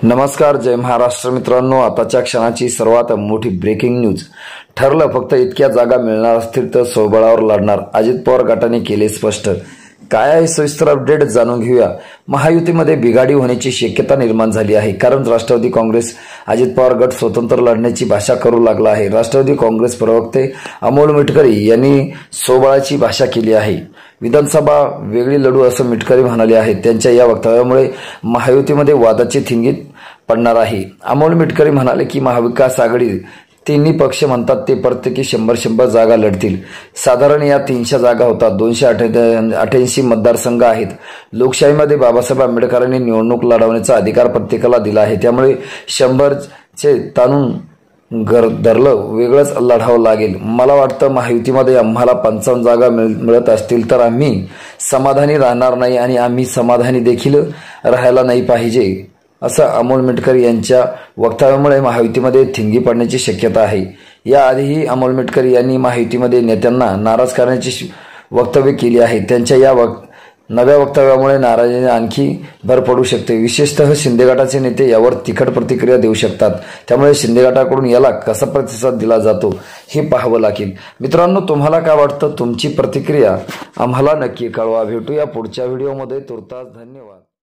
नमस्कार, जय महाराष्ट्र मित्रांनो। आताच्या क्षणाची सर्वात मोठी ब्रेकिंग न्यूज ठरलं। फक्त इतक्या जागा मिळणार असतील तर स्वबळावर लढणार, अजित पवार गटाने केले स्पष्ट। काय आहे सविस्तर अपडेट जाणून घेऊया। महायुतीमध्ये बिघाडी होण्याची शक्यता निर्माण झाली आहे, कारण राष्ट्रवादी काँग्रेस अजित पवार गट स्वतंत्र लढण्याची भाषा करू लागला आहे। राष्ट्रवादी काँग्रेस प्रवक्ते अमोल मिटकरी यांनी स्वबळाची भाषा केली आहे। विधानसभा वेगळी लढू असं मिटकरी म्हणाले आहेत। त्यांच्या या वक्तव्यामुळे महायुतीमध्ये वादाची थिंगीत पडणार आहे। अमोल मिटकरी म्हणाले की महाविकास आघाडी तिन्ही पक्ष म्हणतात ते प्रत्येकी 100 जागा लढतील। साधारण या 300 जागा होतात। 288 मतदारसंघ आहेत। लोकशाहीमध्ये बाबासाहेब आंबेडकरांनी निवडणूक लढवण्याचा अधिकार प्रत्येकाला दिला आहे। त्यामुळे 100चे ताणून धरलं वेगळंच लढावं लागेल। मला वाटतं महायुतीमध्ये आम्हाला 55 जागा मिळत असतील तर आम्ही समाधानी राहणार नाही आणि आम्ही समाधानी देखील राहायला नाही पाहिजे, असं अमोल मिटकरी यांच्या वक्तव्यामुळे महायुतीमध्ये थिंगी पडण्याची शक्यता आहे। याआधीही अमोल मिटकरी यांनी महायुतीमध्ये नेत्यांना नाराज करण्याची वक्तव्य केली आहे। त्यांच्या या नव्या वक्तव्यामुळे नाराजीने आणखी भर पडू शकते। विशेषतः शिंदे गटाचे नेते यावर तिखट प्रतिक्रिया देऊ शकतात। त्यामुळे शिंदे गटाकडून याला कसा प्रतिसाद दिला जातो हे पाहावं लागेल। मित्रांनो, तुम्हाला काय वाटतं? तुमची प्रतिक्रिया आम्हाला नक्की कळवा। भेटूया पुढच्या व्हिडिओमध्ये। तुर्तास धन्यवाद।